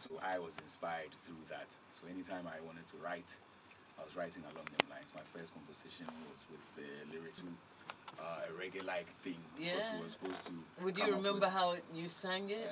So I was inspired through that. So anytime I wanted to write, I was writing along them lines. My first composition was with the lyrics to a reggae-like thing. Yeah. Because we were supposed to. Would you remember how you sang it?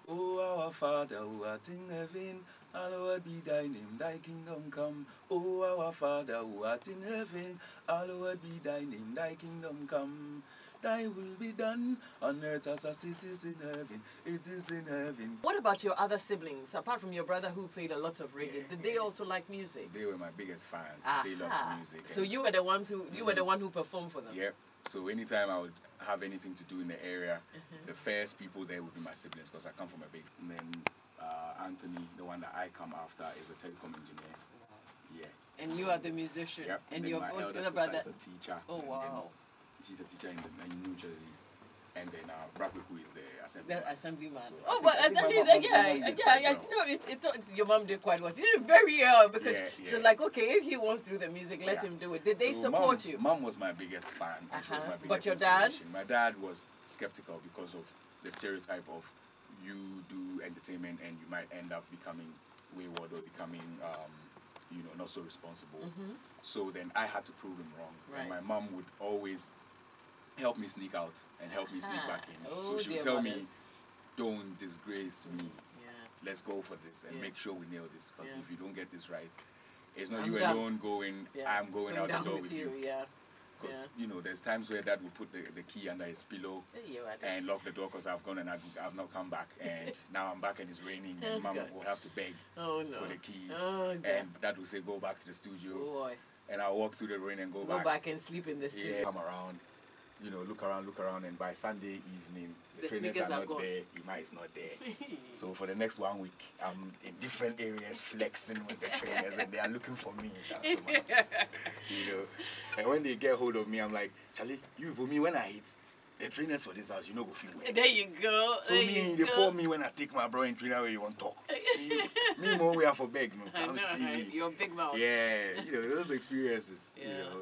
Oh, our Father who art in heaven, hallowed be thy name, thy kingdom come. Oh, our Father who art in heaven, hallowed be thy name, thy kingdom come. Thy will be done on earth as it is in heaven. It is in heaven. What about your other siblings? Apart from your brother who played a lot of reggae, did they also like music? They were my biggest fans. Aha. They loved music. So you were the ones who were the one who performed for them. Yep. So anytime I would have anything to do in the area, the first people there would be my siblings because I come from a big. And then Anthony, the one that I come after, is a telecom engineer. Yeah. And you are the musician. Yep. And then your my elder older brother is a teacher. Oh wow. She's a teacher in New Jersey. And then Bradwick, who is the assemblyman. The assemblyman. So oh, but assembly is your mom did quite well. She did it very well because she was like, okay, if he wants to do the music, let him do it. Did they support you? Mom was my biggest fan. And she was my biggest but your dad? My dad was skeptical because of the stereotype of you do entertainment and you might end up becoming wayward or becoming not so responsible. So then I had to prove him wrong. Right. And my mom would always help me sneak out and help me sneak back in. Oh, so she would tell me, don't disgrace me. Let's go for this and make sure we nail this. Because if you don't get this right, it's not you alone going, I'm going out the door with you. Because, there's times where Dad will put the key under his pillow and lock the door because I've gone and I've not come back. And now I'm back and it's raining and Mom will have to beg for the key. And Dad will say, go back to the studio. And I'll walk through the rain and go back. Go back and sleep in the studio. Come around, look around. And by Sunday evening, the trainers are not there. Ima is not there. So for the next 1 week, I'm in different areas flexing with the trainers and they are looking for me. That's And when they get hold of me, I'm like, Charlie, you for me when I hit the trainers for this house, go feel well. There you go. So they call me when I take my bro in trainer where you want to talk. Me more we are for beg, no. I know, right? You're a big mouth. Yeah, those experiences,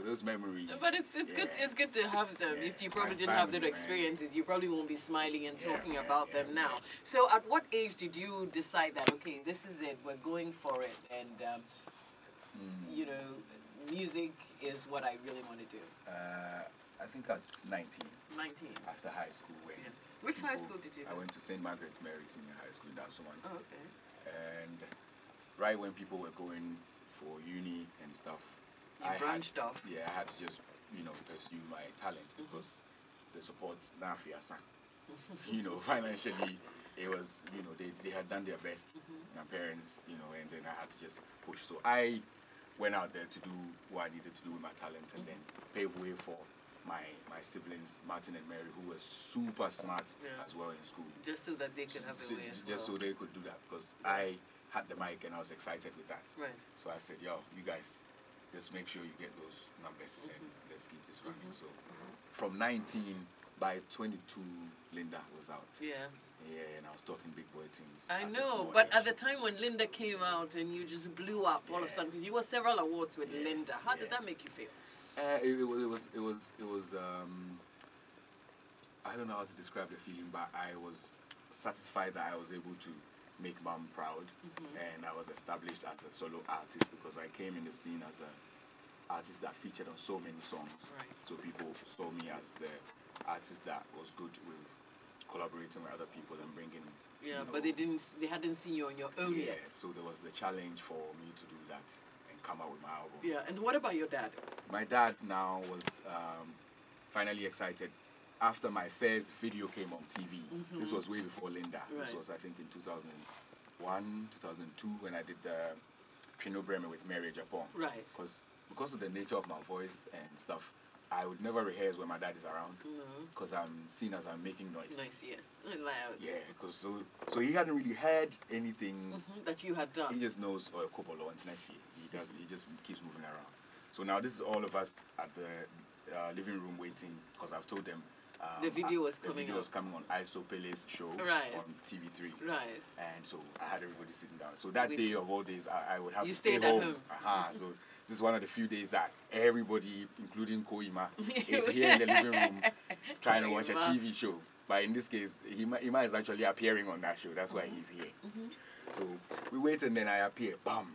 those memories. But it's good. It's good to have them. If you probably didn't have those experiences, you probably won't be smiling and talking about them now. So, at what age did you decide that okay, this is it, we're going for it, and music is what I really want to do? I think at 19. 19. After high school. Which high school did you go? I went to St. Margaret Mary Senior High School in Dansoman. Oh, okay. And right when people were going for uni and stuff, I branched off. Yeah, I had to just, pursue my talent because the support, financially, it was, they had done their best, my parents, and then I had to just push. So I went out there to do what I needed to do with my talent and then pave way for my siblings, Martin and Mary, who were super smart as well in school. Just so that they could have a way as well. Just so they could do that, because I had the mic and I was excited with that. Right. So I said, yo, you guys, just make sure you get those numbers and let's keep this running. So from 19, by 22, Linda was out. Yeah. Yeah, and I was talking big boy things. I know, but at the time when Linda came out and you just blew up all of a sudden, because you won several awards with Linda, how did that make you feel? It was I don't know how to describe the feeling, but I was satisfied that I was able to make Mom proud, and I was established as a solo artist because I came in the scene as an artist that featured on so many songs. Right. So people saw me as the artist that was good with collaborating with other people and bringing. Yeah, but they hadn't seen you on your own yet. So there was the challenge for me to do that and come out with my album. Yeah, and what about your dad? My dad now was finally excited after my first video came on TV. This was way before Linda. Right. This was, I think, in 2001, 2002, when I did the Trino Bremer with Mary Japan. Right. Because of the nature of my voice and stuff, I would never rehearse when my dad is around, because I'm seen as I'm making noise. Noise, yes. Loud. Yeah, because so he hadn't really heard anything that you had done. He just knows, a couple of lines. He just keeps moving around. So now this is all of us at the living room waiting, because I've told them the video was coming. The video was coming on ISO Pele's show on TV3. Right. And so I had everybody sitting down. So that day of all days, I would have to stay home. So this is one of the few days that everybody, including Koima, is here in the living room trying to watch a TV show. But in this case, Ima is actually appearing on that show. That's why he's here. So we wait, and then I appear. Bam.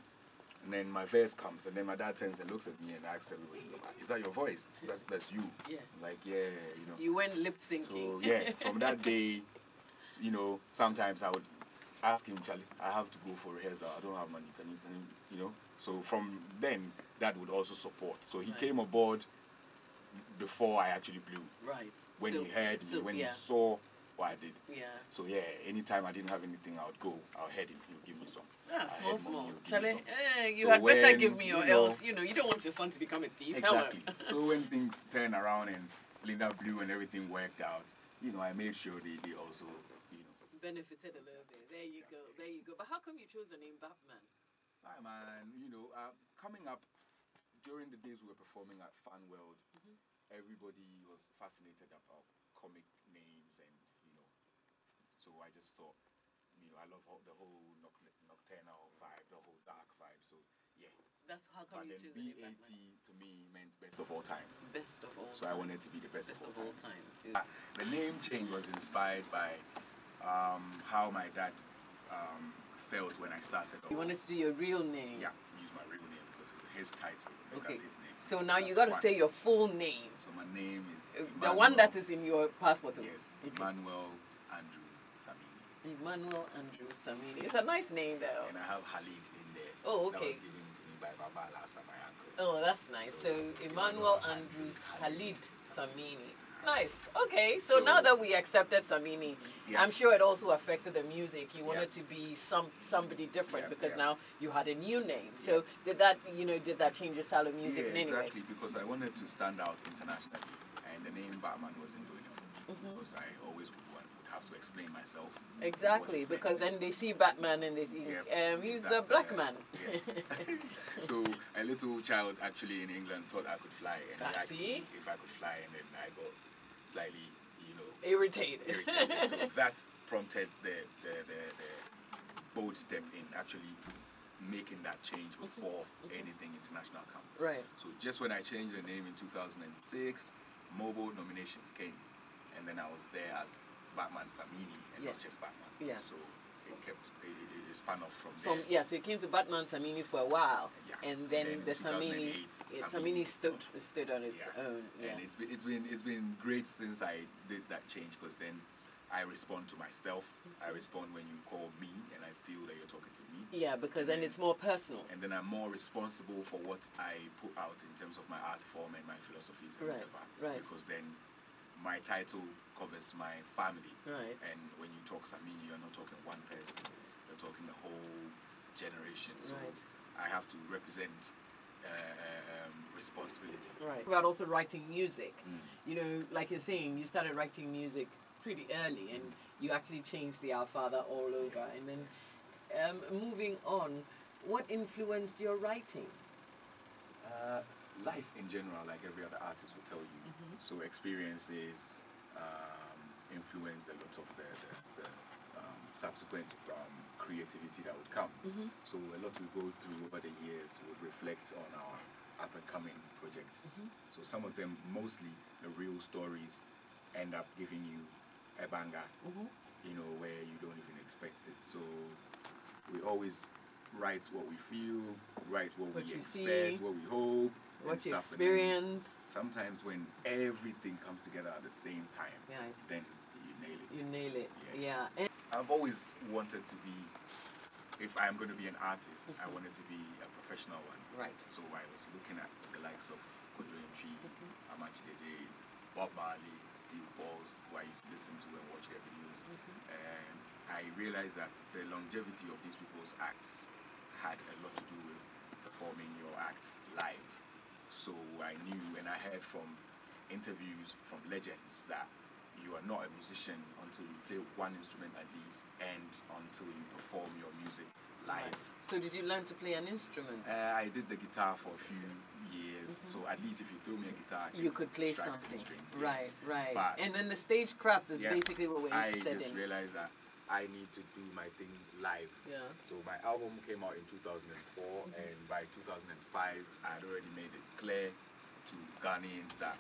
And then my verse comes, and then my dad turns and looks at me and asks everybody, "Is that your voice? That's you." Yeah. Like, yeah, you know. You went lip syncing. So yeah, from that day, you know, sometimes I would ask him, "Charlie, I have to go for rehearsal. I don't have money. Can you know?" So from then, Dad would also support. So he came aboard before I actually blew. Right. When he heard me, when he saw what I did. Yeah. So yeah, anytime I didn't have anything, I would go. I'll head him. He'll give me some. Ah, small. Charlie, you had better give me or else, you know, you don't want your son to become a thief. Exactly. So when things turn around and Linda blew and everything worked out, you know, I made sure they also, you know. Benefited a little bit. There you go. But how come you chose the name Batman? Hi, man. You know, coming up, during the days we were performing at Fun World, everybody was fascinated about comic names and, you know, so I just thought, you know, I love the whole nocturnal vibe, the whole dark vibe, so yeah. That's how come you chose the name BAT to me meant best of all times. Best of all So times. I wanted to be the best of all times. Yeah. The name change was inspired by how my dad felt when I started off. You wanted to do your real name? Yeah, use my real name because it's his title. Okay. That's his name. So now you got to say your full name. So my name is the one that is in your passport. Yes, okay. Emmanuel Andrews Samini. Emmanuel Andrews Samini. It's a nice name though. And I have Halid in there. Oh, okay. That was given to me by Baba Lasa, my uncle. Oh, that's nice. So Emmanuel Andrews Halid Samini. Nice. Okay. So now that we accepted Samini, I'm sure it also affected the music. You wanted to be somebody different because now you had a new name. So did that change your style of music in any way? Exactly, because I wanted to stand out internationally, and the name Batman wasn't doing it for me because I always would have to explain myself. Exactly, because then they see Batman and they think he's a black man. Yeah. So a little child actually in England thought I could fly, and he asked me if I could fly, and then I got slightly, you know, irritated. So that prompted the bold step in actually making that change before anything international come. Right. So just when I changed the name in 2006, mobile nominations came, and then I was there as Batman Samini and not just Batman. Yeah. So it span off from there. So you came to Batman Samini for a while, and then the Samini stood on its own. Yeah. And it's been great since I did that change, because then I respond to myself. I respond when you call me, and I feel that you're talking to me. Yeah, because then it's more personal. And then I'm more responsible for what I put out in terms of my art form and my philosophies and whatever. Right. Because then my title covers my family. Right. And when you talk Samini, you're not talking one person. You're talking the whole generation. So I have to represent responsibility. Right. About also writing music. You know, like you're saying, you started writing music pretty early, and you actually changed the Our Father all over. And then moving on, what influenced your writing? Life in general, like every other artist will tell you. So experiences influence a lot of the subsequent creativity that would come. So a lot we go through over the years would reflect on our up-and-coming projects. So some of them, mostly the real stories, end up giving you a banger, you know, where you don't even expect it. So we always write what we feel, write what we expect, what we hope, what you experience. Sometimes when everything comes together at the same time, then you nail it. You nail it, yeah. I've always wanted to be, if I'm going to be an artist, I wanted to be a professional one. Right. So I was looking at the likes of Doreen Andoh, Bob Marley, Steve Balls, who I used to listen to and watch their videos. And I realized that the longevity of these people's acts had a lot to do with performing your act live. So I knew, and I heard from interviews from legends, that you are not a musician until you play one instrument at least, and until you perform your music live. So did you learn to play an instrument? I did the guitar for a few years, so at least if you throw me a guitar, you could play something. Strings, right. But and then the stagecraft is basically what we're interested in. I just realized that I need to do my thing live. Yeah. So my album came out in 2004, and by 2005, I had already made it clear to Ghanaians that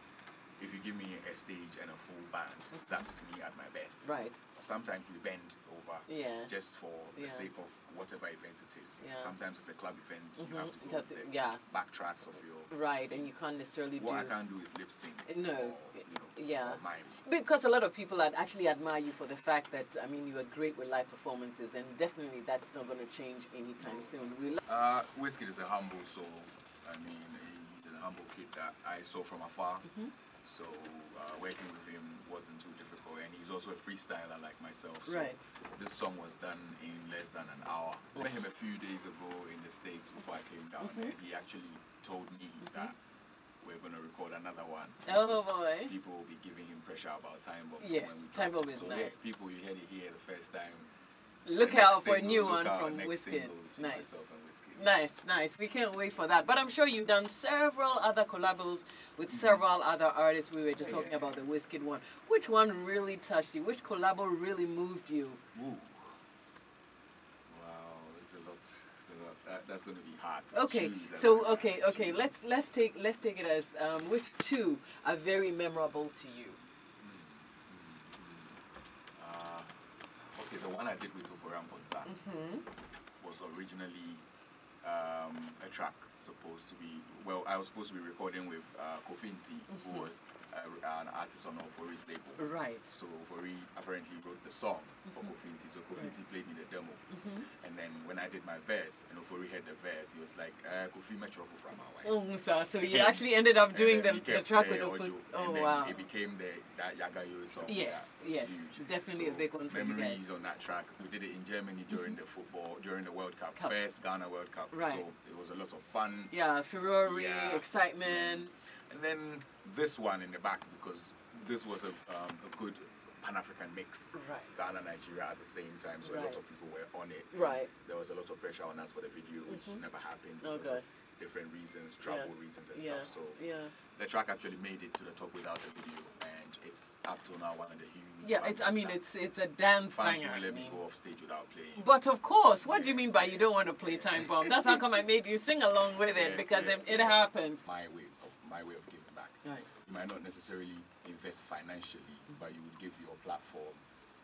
if you give me a stage and a full band, that's me at my best. Right. Sometimes we bend over just for the sake of whatever event it is. Yeah. Sometimes it's a club event, you have to go with the backtracks of your... Right, and you can't necessarily what I can't do is lip sync. No. Or mime. Because a lot of people actually admire you for the fact that, I mean, you are great with live performances, and definitely that's not going to change anytime soon. Wizkid is a humble soul. I mean, he's a humble kid that I saw from afar. So working with him wasn't too difficult, and he's also a freestyler like myself. So this song was done in less than an hour. I met him a few days ago in the States before I came down, and he actually told me that we're going to record another one. Oh boy. People will be giving him pressure about Time Bomb. Yes, Time Bomb is nice. Yeah, people, you heard it here the first time. Look out for a new one from Wizkid. Nice. Nice, nice. We can't wait for that. But I'm sure you've done several other collabos with several other artists. We were just talking about the Wizkid one. Which one really touched you? Which collabo really moved you? Ooh. Wow, it's a lot. That's going to be hard. Okay, so okay. Let's take it as which two are very memorable to you? Okay, the one I did with Oforam Ponsa was originally a track supposed to be, well, I was supposed to be recording with Kofinti, who was an artist on Ofori's label. Right. So Ofori apparently wrote the song for Kofinti, so Kofinti played me the demo. And then when I did my verse, and Ofori heard the verse, he was like, Kofi Metro from our so you actually ended up doing the track with Ofori. Oh, wow. It became that Yagayo song. Yes, yes. It's definitely a big one for you guys. Memories on that track. We did it in Germany during the World Cup, first Ghana World Cup. Right. So it was a lot of fun. Yeah, furore, excitement. And then this one in the back, because this was a good Pan-African mix. Right. Ghana, Nigeria at the same time, so a lot of people were on it. Right. There was a lot of pressure on us for the video, which never happened. Okay. Different reasons, travel reasons and stuff. So the track actually made it to the top without the video, and it's up till now one of the huge. Yeah, it's a dance fans banger. won't let me go off stage without playing. But of course, what do you mean by you don't want to play Time Bomb? That's how come I made you sing along with it, because it happens. My way of giving back. Right. You might not necessarily invest financially, but you would give your platform,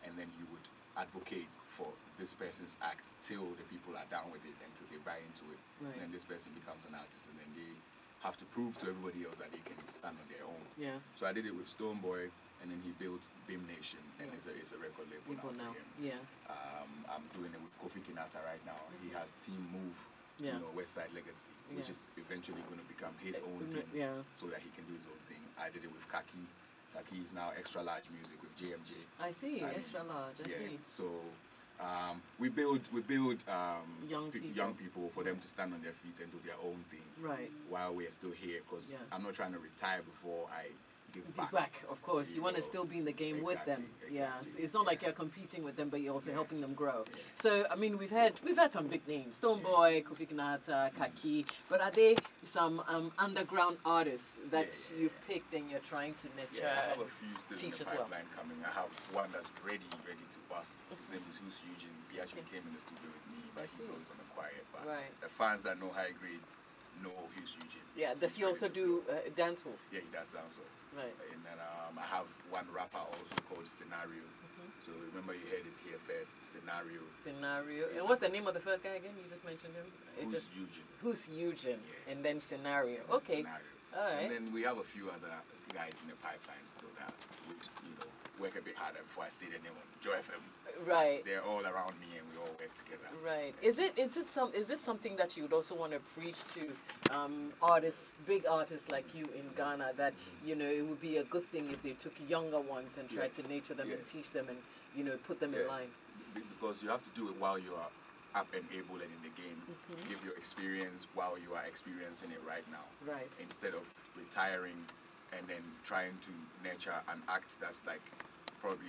and then you would advocate for this person's act till the people are down with it, until they buy into it. Right. And then this person becomes an artist, and then they have to prove to everybody else that they can stand on their own. Yeah. So I did it with Stoneboy, and then he built Beam Nation, and it's a record label now for him. Yeah. I'm doing it with Kofi Kinata right now. He has Team Move, West Side Legacy, which is eventually going to become his own thing, so that he can do his own thing. I did it with Kaki. Kaki is now Extra Large Music with JMJ. I see, Extra Large. I see. So we build young people for them to stand on their feet and do their own thing. Right. While we're still here, because I'm not trying to retire before I give back. Of course. You want to still be in the game with them. Yeah. It's not like you're competing with them, but you're also helping them grow. Yeah. So, I mean, we've had some big names. Stoneboy, Kofi Kinata, Kaki. But are there some underground artists that you've picked and you're trying to nurture? I have a few still in the pipeline coming. I have one that's ready to bust. His name is Who's Eugene. He actually came in the studio with me, but he's always on the quiet. But the fans that know High Grade know Who's Eugene. Yeah. Does he also do dancehall? Yeah, he does dancehall. Right. And then I have one rapper also called Scenario. So remember you heard it here first, Scenario. And what's the name of the first guy again? You just mentioned him. Who's Eugene? Yeah. And then Scenario. Okay. Scenario. All right. And then we have a few other guys in the pipeline still that would, work a bit harder before I say the name on Joy FM. Right. They're all around me and we all work together. Right. Is it something that you would also want to preach to artists, big artists like you in Ghana, that it would be a good thing if they took younger ones and tried to nurture them and teach them and put them in line? Because you have to do it while you are up and able and in the game. Give your experience while you are experiencing it right now. Right. Instead of retiring and then trying to nurture an act that's probably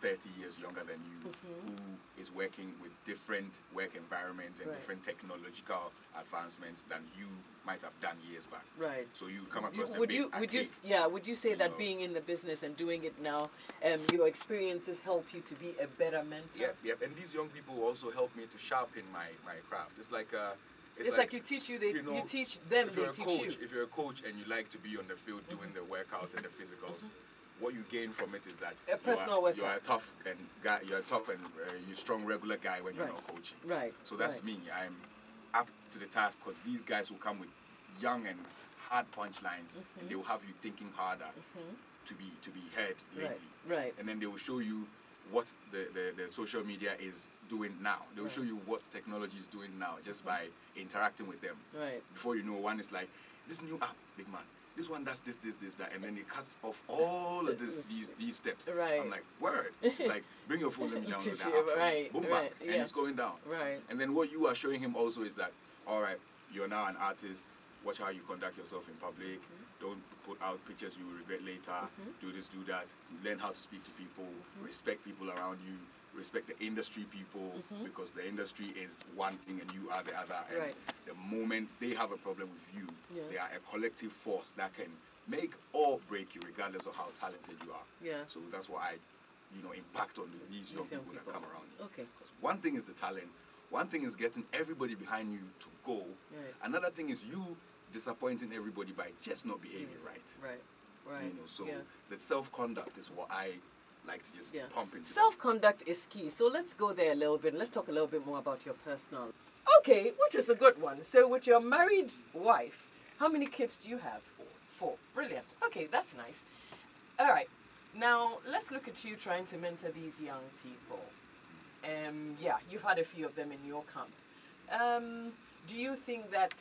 30 years younger than you, who is working with different work environments and different technological advancements than you might have done years back. Right. So you come across would you say that being in the business and doing it now, your experiences help you to be a better mentor? Yep. And these young people also help me to sharpen my craft. It's like It's like you teach you, you teach them, they teach you. If you're a coach and you like to be on the field doing the workouts and the physicals, what you gain from it is that you're a tough and you're strong regular guy when you're not coaching. Right. So that's me. I'm up to the task because these guys will come with young and hard punchlines, and they will have you thinking harder to be heard lately. Right. And then they will show you what the social media is doing now. They will show you what technology is doing now just by interacting with them. Right. Before you know, one is like, this new app, big man. This one does this, that, and then it cuts off all of these steps. Right. I'm like, word. It's like, bring your phone, let me download that app. Right. Boom, back, and it's going down. Right. And then what you are showing him also is that, all right, you're now an artist. Watch how you conduct yourself in public. Don't put out pictures you will regret later. Do this, do that. Learn how to speak to people. Respect people around you. Respect the industry people, because the industry is one thing and you are the other. And the moment they have a problem with you, they are a collective force that can make or break you regardless of how talented you are. Yeah. So that's what I, impact on these young people that come around you. Okay. Because one thing is the talent. One thing is getting everybody behind you to go. Right. Another thing is you disappointing everybody by just not behaving right. Right. So the self-conduct is what I like to just pump into. Self-conduct is key. So let's go there a little bit. Let's talk a little bit more about your personal. Okay, which is a good one. So with your married wife, how many kids do you have? 4. Brilliant. Okay, that's nice. All right. Now, let's look at you trying to mentor these young people. You've had a few of them in your camp. Do you think that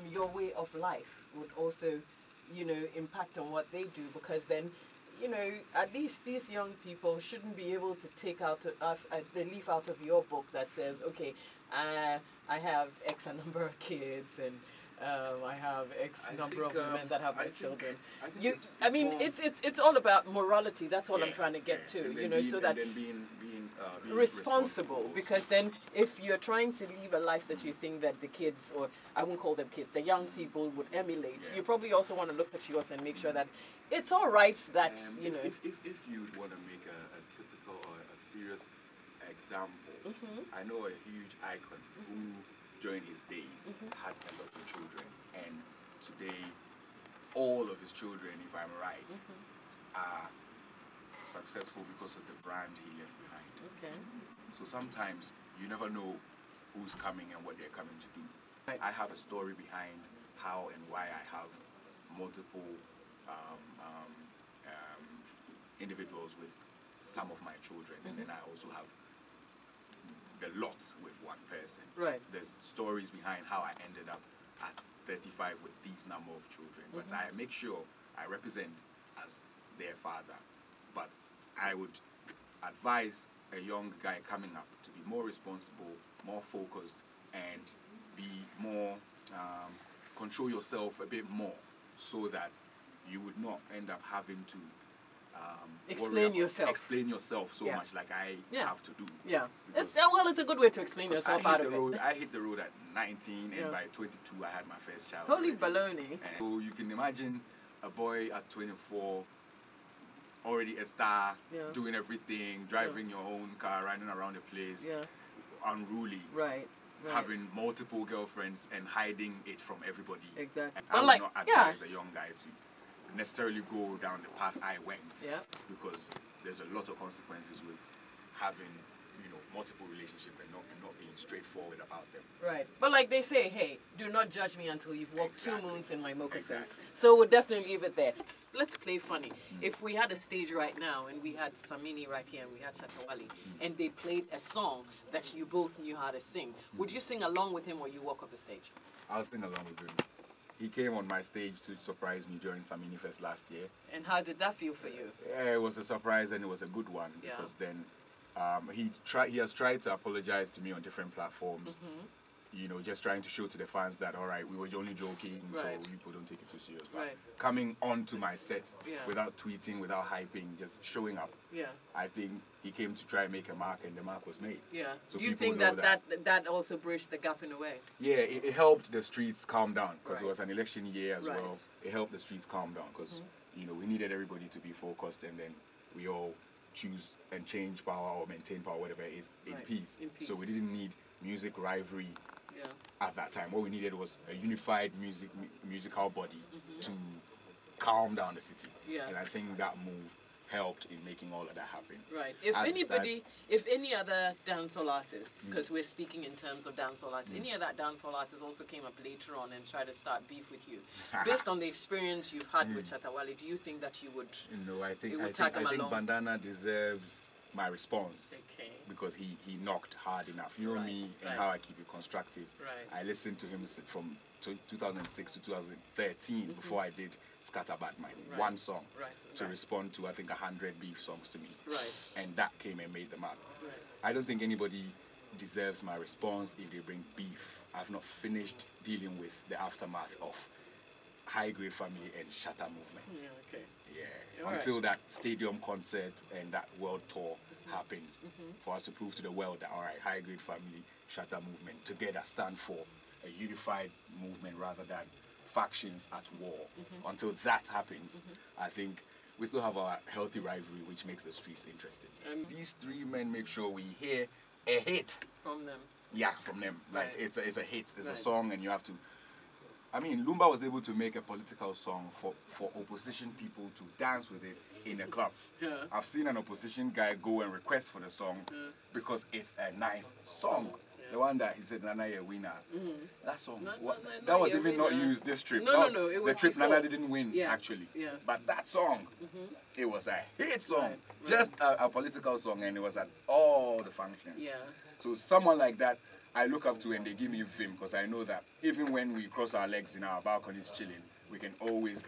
your way of life would also, impact on what they do? Because then, at least these young people shouldn't be able to take out the leaf out of your book that says, okay, I have X number of kids and I have X number of women that have children. It's all about morality. That's what I'm trying to get to, so that being responsible. Because then, if you're trying to live a life that you think that the kids, or I won't call them kids, the young people would emulate, you probably also want to look at yours and make sure that it's all right that If you want to make a typical or a serious example, I know a huge icon who during his days had a lot of children, and today all of his children, if I'm right, are successful because of the brand he left behind. Okay. So sometimes you never know who's coming and what they're coming to do. Right. I have a story behind how and why I have multiple individuals with some of my children, and then I also have the lot with one person. Right. There's stories behind how I ended up at 35 with these number of children, but I make sure I represent as their father. But I would advise a young guy coming up to be more responsible, more focused, and be more, control yourself a bit more, so that you would not end up having to explain yourself so much like I have to do. Yeah. It's a good way to explain yourself out of it. I hit the road at 19 and by 22 I had my first child. Holy baloney. So you can imagine a boy at 24, already a star, doing everything, driving your own car, running around the place, unruly. Right. Having multiple girlfriends and hiding it from everybody. Exactly. I would not advise a young guy to necessarily go down the path I went, because there's a lot of consequences with having multiple relationships and not being straightforward about them. Right. But like they say, hey, do not judge me until you've walked 2 moons in my moccasins. So we'll definitely leave it there. Let's play funny. If we had a stage right now and we had Samini right here and we had Chatawali and they played a song that you both knew how to sing, would you sing along with him or you walk off the stage? I'll sing along with him. He came on my stage to surprise me during Samini Fest last year. And how did that feel for you? Yeah, it was a surprise and it was a good one, because then he has tried to apologize to me on different platforms, just trying to show to the fans that, all right, we were only joking, so people don't take it too serious. But coming onto my set without tweeting, without hyping, just showing up, I think he came to try and make a mark, and the mark was made. Yeah. So do you think that also bridged the gap in a way? Yeah, it helped the streets calm down, because it was an election year as well. It helped the streets calm down, because we needed everybody to be focused, and then we all choose and change power or maintain power, whatever it is, in peace. So we didn't need music rivalry at that time. What we needed was a unified musical body to calm down the city. Yeah. And I think that move helped in making all of that happen. Right. If any other dancehall artists, because we're speaking in terms of dancehall artists, any other dancehall artists also came up later on and tried to start beef with you, based on the experience you've had with Shatta Wale, do you think that you would? No, I think Bandana deserves my response. Okay. Because he knocked hard enough. You know me and how I keep it constructive. Right. I listened to him from 2006 to 2013 before I did Scatter Bad Mind, one song to respond to I think 100 beef songs to me, and that came and made the mark. I don't think anybody deserves my response if they bring beef. I've not finished dealing with the aftermath of High Grade Family and Shatta movement. Until that stadium concert and that world tour happens, for us to prove to the world that all right, High Grade Family, Shatta movement together stand for a unified movement rather than factions at war. Until that happens, I think we still have our healthy rivalry, which makes the streets interesting. These three men make sure we hear a hit from them. Yeah, from them. Like it's a hit. It's a song, and you have to. I mean, Lumba was able to make a political song for opposition people to dance with it in a club. Yeah. I've seen an opposition guy go and request for the song because it's a nice song. The one that he said, Nana, you're a winner. That song, that was even not used this trip. No, it was the trip before. Nana didn't win, actually. Yeah. But that song, it was a hit song. Just a political song, and it was at all the functions. Yeah. So someone like that, I look up to and they give me vim, because I know that even when we cross our legs in our balconies chilling, we can always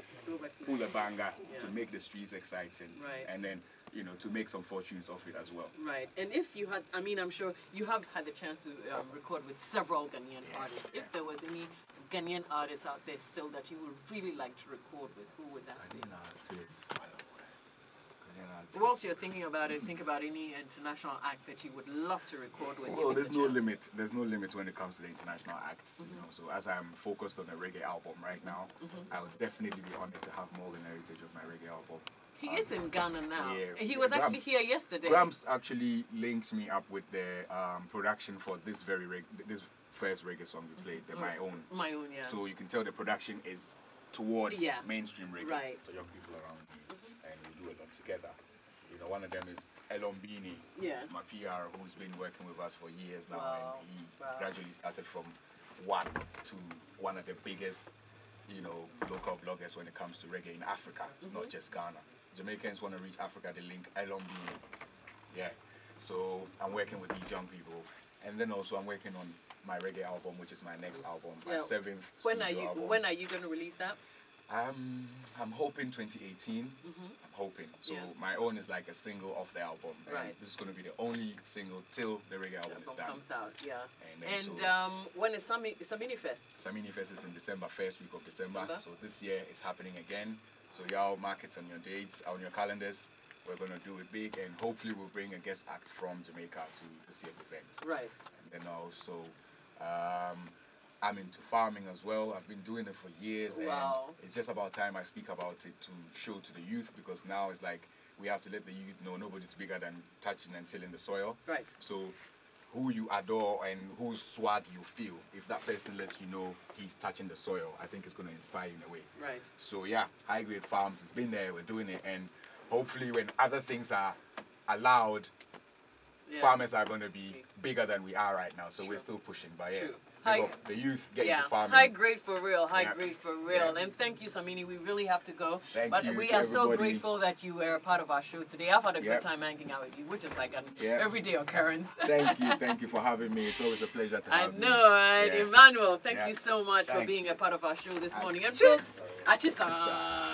pull a banger to make the streets exciting. And then, you know, to make some fortunes off it as well. Right. And if you had, I mean, I'm sure you have had the chance to record with several Ghanaian artists. If there was any Ghanaian artists out there still that you would really like to record with, who would that be? Ghanaian artists. Whilst you're thinking about it, think about any international act that you would love to record with. Well, there's no limit. There's no limit when it comes to the international acts. You know, so as I'm focused on a reggae album right now, I would definitely be honored to have Morgan Heritage of my reggae album. He is in Ghana now. Yeah, he was actually here yesterday. Gramps actually linked me up with the production for this this first reggae song we played, My Own. My Own, yeah. So you can tell the production is towards mainstream reggae. To young people around me, and we do a lot together. You know, one of them is Elombini, my PR, who's been working with us for years now, and he gradually started from one to one of the biggest, you know, local bloggers when it comes to reggae in Africa, not just Ghana. Jamaicans want to reach Africa, they link Elombini. Yeah. So I'm working with these young people, and then also I'm working on my reggae album, which is my next album, my 7th studio album. When are you going to release that? I'm hoping 2018. I'm hoping. So My Own is like a single off the album. And this is going to be the only single till the reggae album is done. Comes out, And when is Samini Fest? Samini Fest is in December, first week of December. So this year it's happening again. So y'all mark it on your dates, on your calendars. We're going to do it big, and hopefully we'll bring a guest act from Jamaica to this year's event. Right. And then also, I'm into farming as well. I've been doing it for years, and it's just about time I speak about it to show to the youth, because now it's like we have to let the youth know nobody's bigger than touching and tilling the soil. Right. So who you adore and whose swag you feel, if that person lets you know he's touching the soil, I think it's going to inspire you in a way. Right. So yeah, High Grade Farms, it's been there, we're doing it, and hopefully when other things are allowed, farmers are going to be bigger than we are right now. So we're still pushing, but the youth get into farming. High grade for real, grade for real. And thank you, Samini. We really have to go. But we are so grateful that you were a part of our show today. I've had a good time hanging out with you, which is like an everyday occurrence. Thank you for having me. It's always a pleasure to have you. I know, right? Emmanuel, thank you so much for being a part of our show this morning. And folks, Achisa.